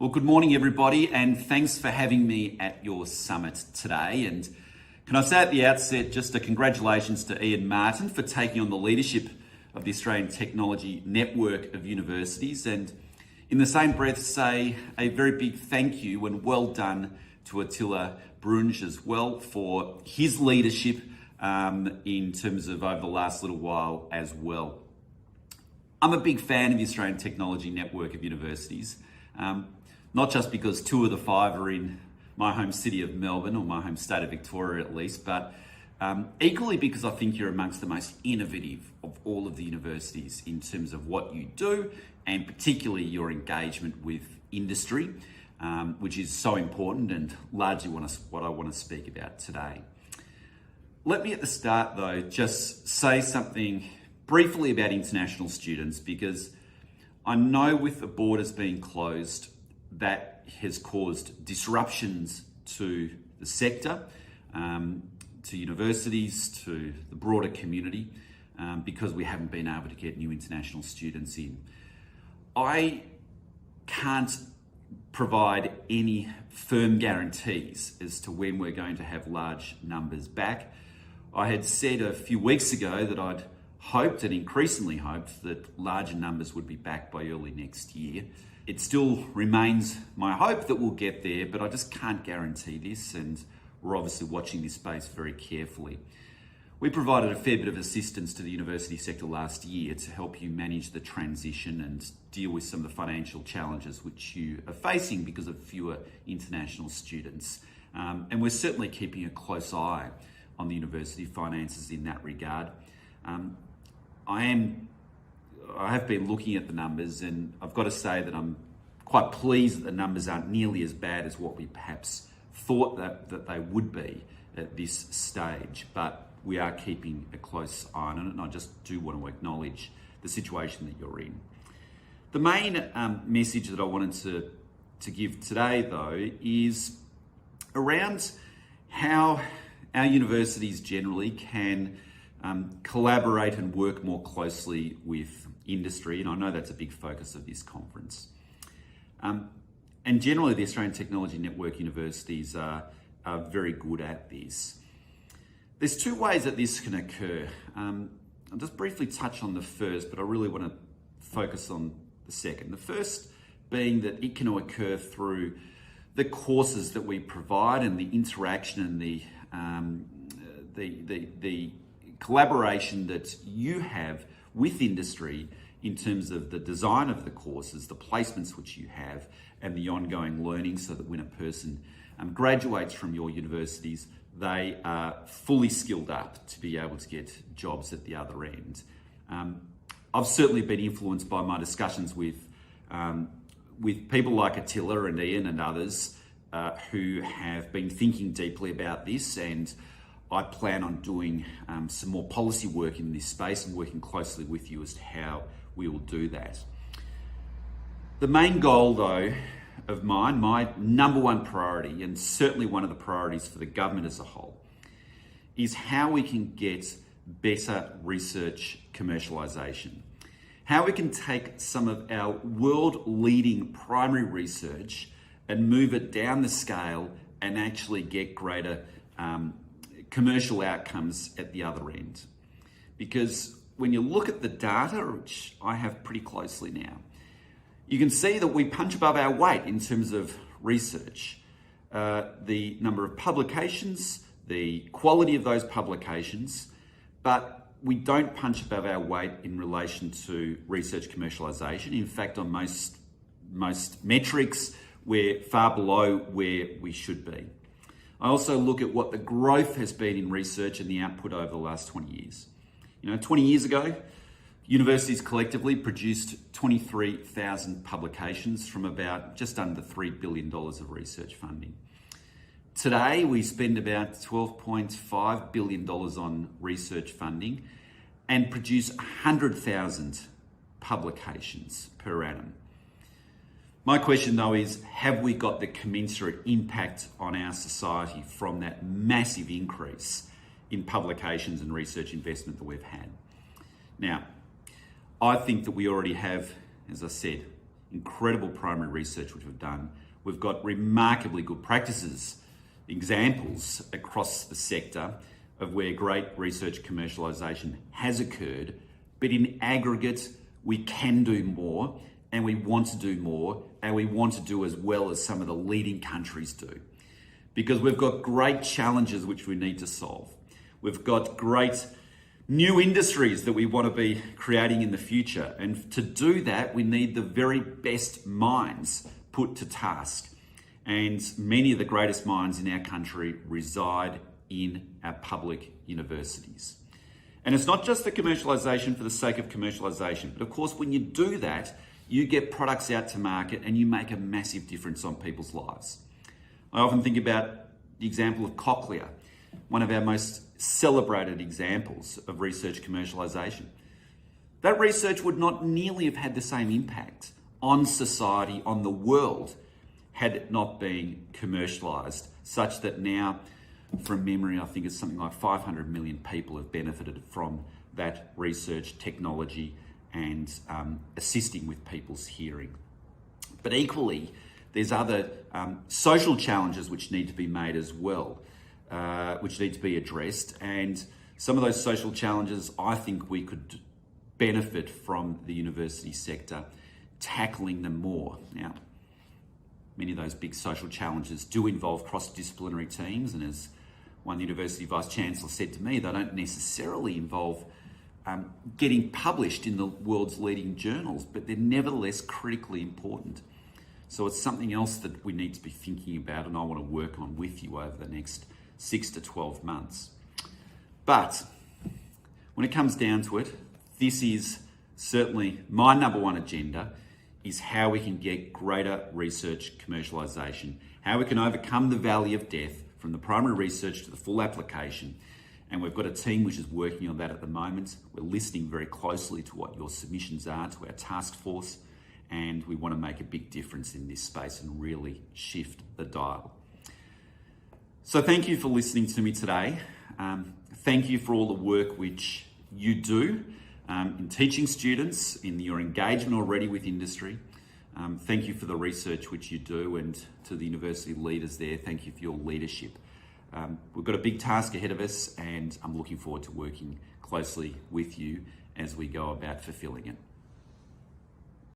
Well, good morning, everybody, and thanks for having me at your summit today. And can I say at the outset, just a congratulations to Ian Martin for taking on the leadership of the Australian Technology Network of Universities, and in the same breath say a very big thank you and well done to Attila Brunj as well for his leadership in terms of over the last little while as well. I'm a big fan of the Australian Technology Network of Universities, not just because 2 of the 5 are in my home city of Melbourne, or my home state of Victoria at least, but equally because I think you're amongst the most innovative of all of the universities in terms of what you do, and particularly your engagement with industry, which is so important and largely what I want to speak about today. Let me at the start though just say something briefly about international students, because I know with the borders being closed, that has caused disruptions to the sector, to universities, to the broader community, because we haven't been able to get new international students in. I can't provide any firm guarantees as to when we're going to have large numbers back. I had said a few weeks ago that I'd hoped and increasingly hoped that larger numbers would be back by early next year. It still remains my hope that we'll get there, but I just can't guarantee this, and we're obviously watching this space very carefully. We provided a fair bit of assistance to the university sector last year to help you manage the transition and deal with some of the financial challenges which you are facing because of fewer international students. And we're certainly keeping a close eye on the university finances in that regard. I have been looking at the numbers, and I've got to say that I'm quite pleased that the numbers aren't nearly as bad as what we perhaps thought that they would be at this stage, but we are keeping a close eye on it, and I just do want to acknowledge the situation that you're in. The main message that I wanted to give today though is around how our universities generally can collaborate and work more closely with industry, and I know that's a big focus of this conference. And generally the Australian Technology Network universities are very good at this. There's 2 ways that this can occur. I'll just briefly touch on the first, but I really want to focus on the second. The first being that it can occur through the courses that we provide and the interaction and the collaboration that you have with industry in terms of the design of the courses, the placements which you have, and the ongoing learning, so that when a person graduates from your universities, they are fully skilled up to be able to get jobs at the other end. I've certainly been influenced by my discussions with people like Attila and Ian and others who have been thinking deeply about this, and I plan on doing some more policy work in this space and working closely with you as to how we will do that. The main goal though of mine, my number one priority, and certainly one of the priorities for the government as a whole, is how we can get better research commercialisation. How we can take some of our world-leading primary research and move it down the scale and actually get greater commercial outcomes at the other end. Because when you look at the data, which I have pretty closely now, you can see that we punch above our weight in terms of research. The number of publications, the quality of those publications, but we don't punch above our weight in relation to research commercialisation. In fact, on most metrics, we're far below where we should be. I also look at what the growth has been in research and the output over the last 20 years. 20 years ago, universities collectively produced 23,000 publications from about just under $3 billion of research funding. Today, we spend about $12.5 billion on research funding and produce 100,000 publications per annum. My question though is, have we got the commensurate impact on our society from that massive increase in publications and research investment that we've had? Now, I think that we already have, as I said, incredible primary research which we've done. We've got remarkably good practices, examples across the sector of where great research commercialisation has occurred, but in aggregate, we can do more, and we want to do more, and we want to do as well as some of the leading countries do. Because we've got great challenges which we need to solve. We've got great new industries that we want to be creating in the future. And to do that, we need the very best minds put to task. And many of the greatest minds in our country reside in our public universities. And it's not just the commercialisation for the sake of commercialisation, but of course, when you do that, you get products out to market and you make a massive difference on people's lives. I often think about the example of Cochlear, one of our most celebrated examples of research commercialisation. That research would not nearly have had the same impact on society, on the world, had it not been commercialised, such that now, from memory, I think it's something like 500 million people have benefited from that research technology and assisting with people's hearing. But equally, there's other social challenges which need to be made as well, which need to be addressed. And some of those social challenges, I think we could benefit from the university sector tackling them more. Now, many of those big social challenges do involve cross-disciplinary teams, and as one university vice-chancellor said to me, they don't necessarily involve getting published in the world's leading journals, but they're nevertheless critically important. So it's something else that we need to be thinking about, and I want to work on with you over the next 6 to 12 months. But when it comes down to it, this is certainly my number one agenda, is how we can get greater research commercialisation, how we can overcome the valley of death from the primary research to the full application. And we've got a team which is working on that at the moment. We're listening very closely to what your submissions are to our task force, and we want to make a big difference in this space and really shift the dial. So thank you for listening to me today. Thank you for all the work which you do in teaching students, in your engagement already with industry. Thank you for the research which you do, and to the university leaders there, thank you for your leadership. We've got a big task ahead of us, and I'm looking forward to working closely with you as we go about fulfilling it.